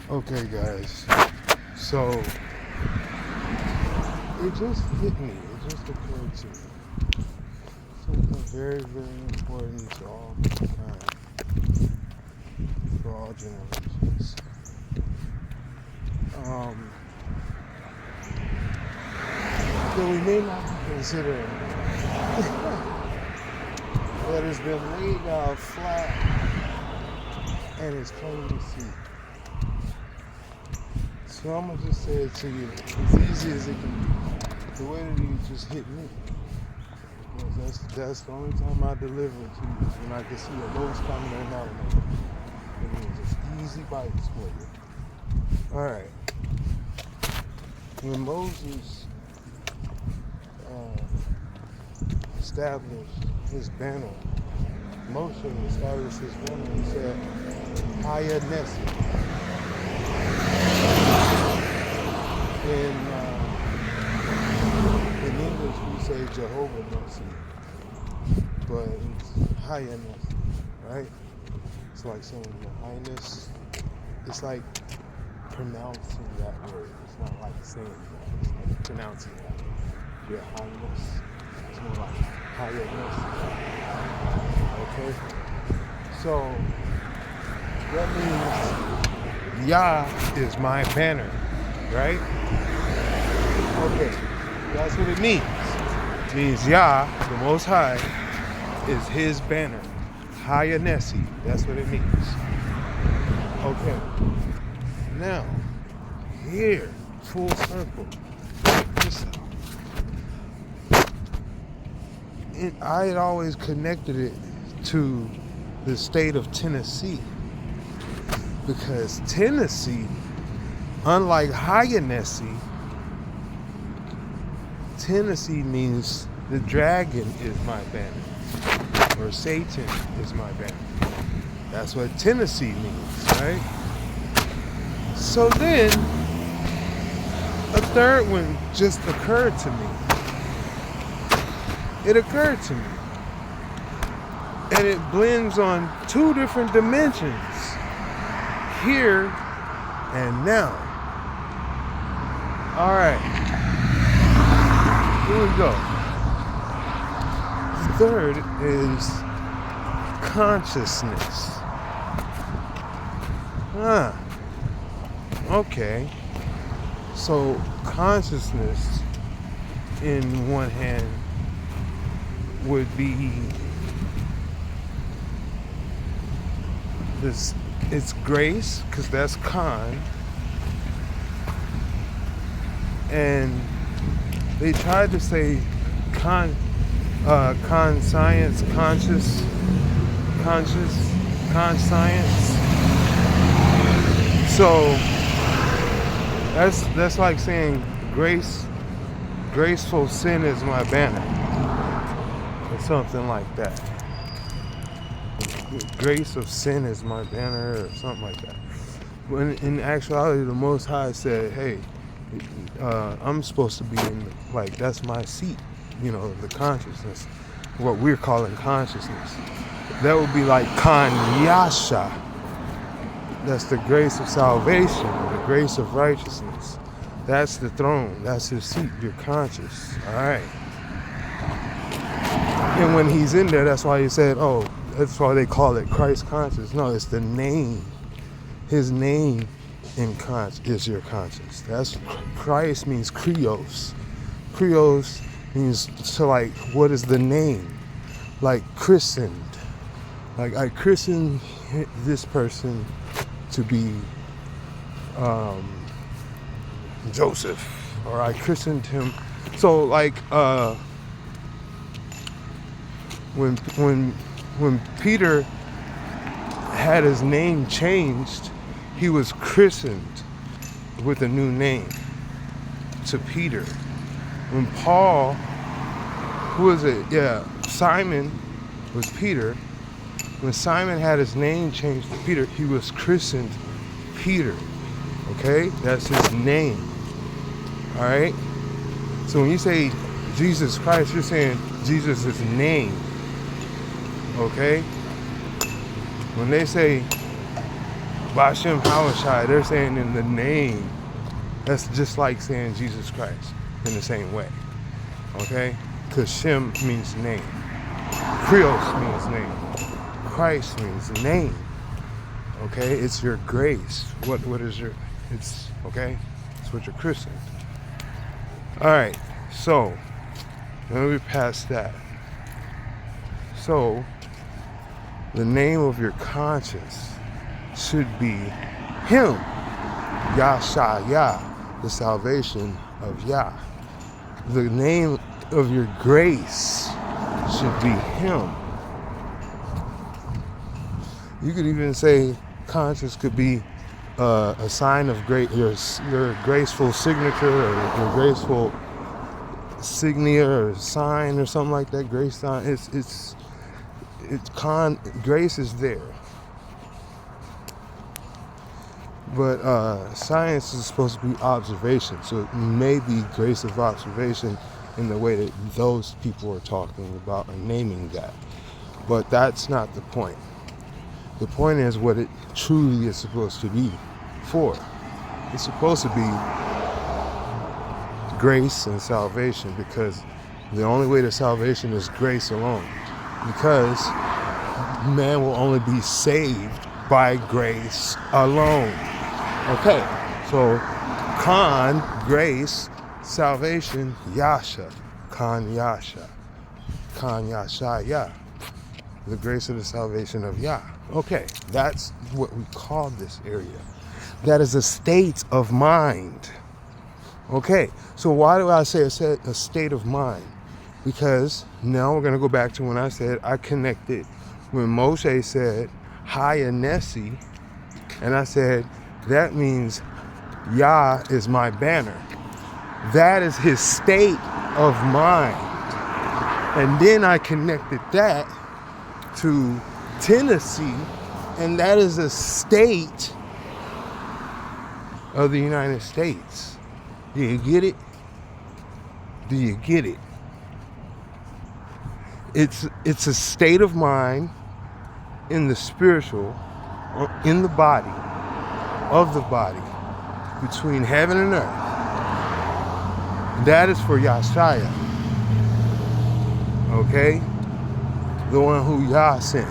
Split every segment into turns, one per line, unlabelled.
Okay, guys. So it just hit me. It just occurred to me. Something very, very important to all mankind, for all generations. Um, that we may not be considering that has been laid out flat and is plain to see. So I'm gonna just say it to you as easy as it can be. The way that you just hit me. Because that's the only time I deliver it to you is when I can see a lowest common denominator. It means it's easy bites for you. Alright. When Moses established his banner, Moshe established his banner and said, Haya Nessi. In English we say Jehovah Nessi, but it's Haya Nessi, right? It's like saying your highness. It's like pronouncing that word. It's not like saying that. It's like pronouncing that. Your highness. It's more like Haya Nessi. Okay? So that means Yah is my banner, right? Okay, that's what it means. It means Yah, the Most High, is his banner. Haya Nessi, that's what it means. Okay, now, here, full circle, check this out. I had always connected it to the state of Tennessee, because Tennessee, unlike Haya Nessi, Tennessee means the dragon is my banner, or Satan is my banner. That's what Tennessee means, right? So then, a third one just occurred to me. It occurred to me. And it blends on two different dimensions, here and now. All right. Here we go. Third is consciousness. Okay. So consciousness in one hand would be this, it's grace, because that's con, and they tried to say con science, conscious, con science. So that's like saying graceful sin is my banner, or something like that. Grace of sin is my banner, or something like that. When in actuality, the Most High said, "Hey, I'm supposed to be in, like, that's my seat, the consciousness, what we're calling consciousness. That would be like Kanyasha. That's the grace of salvation, the grace of righteousness. That's the throne. That's his seat. You're conscious. All right. And when he's in there, that's why he said, oh, that's why they call it Christ conscious. No, it's the name. His name is your conscience. That's Christ means Krios. Krios means to, like, what is the name? Like christened. Like I christened this person to be Joseph, or I christened him. So like when Peter had his name changed, he was christened with a new name to Peter. When Paul, who was it? Yeah, Simon was Peter. When Simon had his name changed to Peter, he was christened Peter. Okay? That's his name. All right? So when you say Jesus Christ, you're saying Jesus' name. Okay? When they say Bashem Hawashai, they're saying in the name. That's just like saying Jesus Christ in the same way. Okay? Because Shem means name. Krios means name. Christ means name. Okay? It's your grace. What is your, it's, okay? It's what you're christened. Alright, so, let me pass that. So, the name of your conscience should be Him. Yashaya, the salvation of Yah. The name of your grace should be Him. You could even say conscience could be a sign of your graceful signature or your graceful signia or sign or something like that. Grace sign. Grace is there. But science is supposed to be observation, so it may be grace of observation in the way that those people are talking about and naming that. But that's not the point. The point is what it truly is supposed to be for. It's supposed to be grace and salvation, because the only way to salvation is grace alone. Because man will only be saved by grace alone. Okay, so Khan, grace, salvation, Yasha, Khan Yasha, Khan Yashaya, the grace of the salvation of Yah. Okay, that's what we call this area. That is a state of mind. Okay, so why do I say a state of mind? Because now we're going to go back to when I said I connected when Moshe said, Haya Nessi, and I said, that means Yah is my banner. That is his state of mind. And then I connected that to Tennessee, and that is a state of the United States. Do you get it? Do you get it? It's a state of mind in the spiritual, in the body, of the body, between heaven and earth. That is for Yashaya. Okay? The one who Yah sent.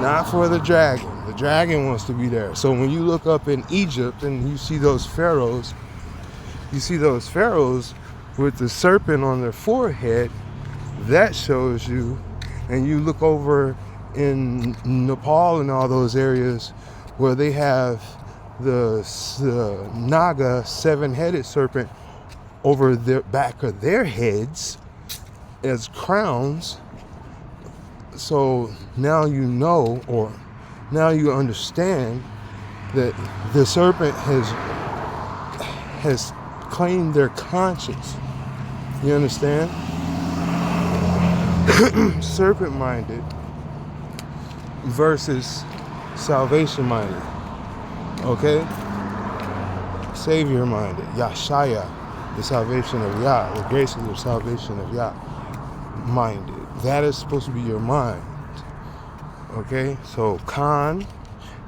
Not for the dragon. The dragon wants to be there. So when you look up in Egypt and you see those pharaohs with the serpent on their forehead, that shows you, and you look over in Nepal and all those areas where they have the Naga, seven-headed serpent, over the back of their heads as crowns. So now you know, or now you understand that the serpent has claimed their conscience. You understand? Serpent-minded versus salvation-minded. Okay? Savior-minded. Yashaya, the salvation of Yah, the grace of the salvation of Yah. Minded. That is supposed to be your mind. Okay? So, Khan,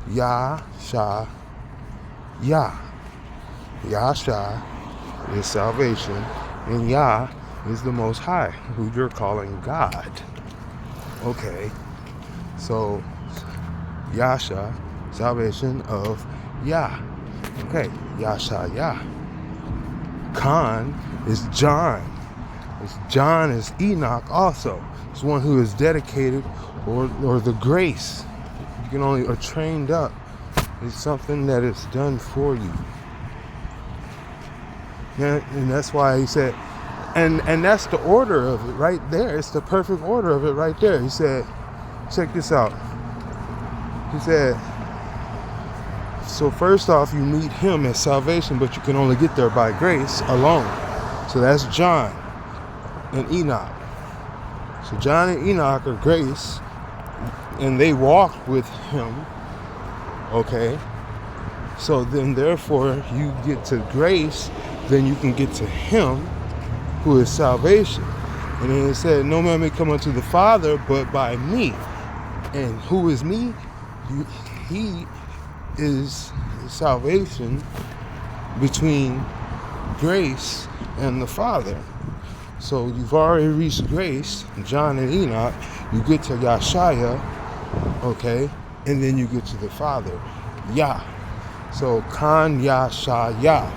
Yah, Shah, Yah. Yasha is salvation, and Yah is the Most High, who you're calling God. Okay, so Yasha, salvation of Yah. Okay, Yasha, Yah. Khan is John. John is Enoch also. It's one who is dedicated, or the grace. You can only are trained up. It's something that is done for you. And that's why he said, and that's the order of it right there. It's the perfect order of it right there. He said, check this out. He said, so first off, you meet him as salvation, but you can only get there by grace alone. So that's John and Enoch. So John and Enoch are grace, and they walked with him. Okay. So then therefore you get to grace, then you can get to him who is salvation. And then it said, no man may come unto the Father but by me. And who is me? He is salvation between grace and the Father. So you've already reached grace, John and Enoch. You get to Yeshaya, okay, and then you get to the Father, Yah. So Khan Yasha Yah.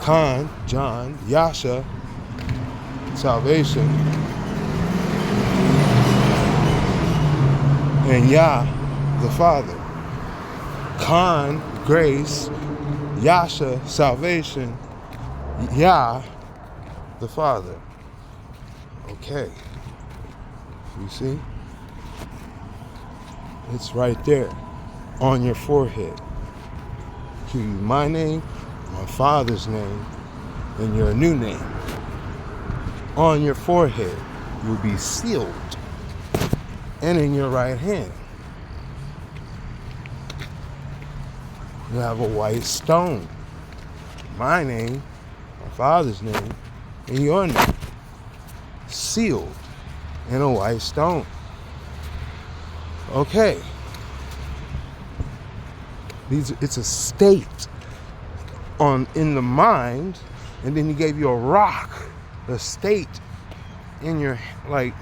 Khan, John, Yasha, salvation, and Yah, the Father. Khan, grace, Yasha, salvation, Yah, the Father. Okay. You see? It's right there on your forehead. Give you my name, my Father's name, and your new name. On your forehead, you'll be sealed, and in your right hand, you have a white stone. My name, my Father's name, and your name. Sealed in a white stone. Okay. It's a state in the mind, and then he gave you a rock, a state in your, like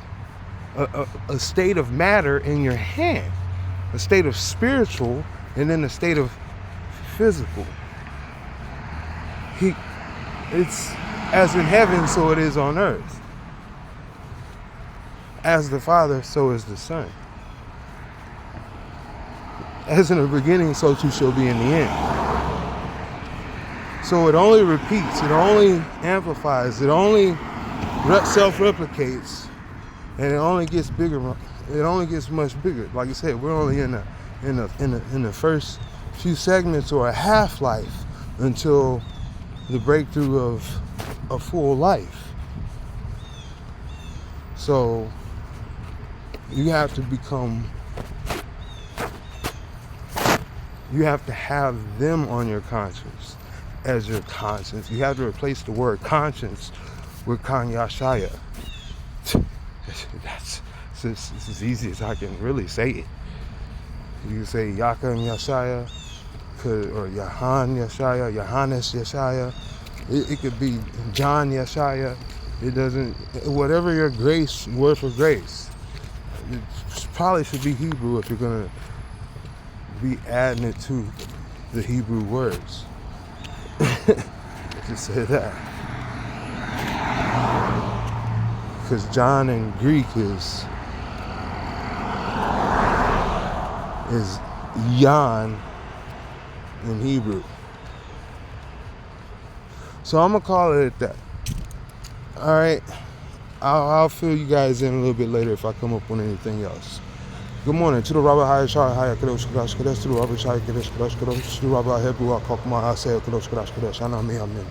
a state of matter in your hand, a state of spiritual, and then a state of physical. It's as in heaven, so it is on earth. As the Father, so is the Son. As in the beginning, so too shall be in the end. So it only repeats, it only amplifies, it only self-replicates, and it only gets bigger. It only gets much bigger. Like I said, we're only in the first few segments or a half-life until the breakthrough of a full life. So you have to have them on your conscience as your conscience. You have to replace the word conscience with Khan Yashaya. It's as easy as I can really say it. You can say Yaka and Yashaya, or Yahan Yashaya, Yohannes Yashaya. It could be John Yashaya. It doesn't, whatever your grace, word for grace. It probably should be Hebrew if you're going to be adding it to the Hebrew words. Just say that. Because John in Greek is Yan in Hebrew. So I'm going to call it at that. All right. I'll fill you guys in a little bit later if I come up with anything else. Good morning. To the Rabbi Hayashah Haya Kadosh Kadosh Kadosh, to the Rabbi Shai Kadosh Kadosh Kadosh, to the Rabbi Hebu Akokma Asay Kadosh Kadosh Kadosh, Anami Amen.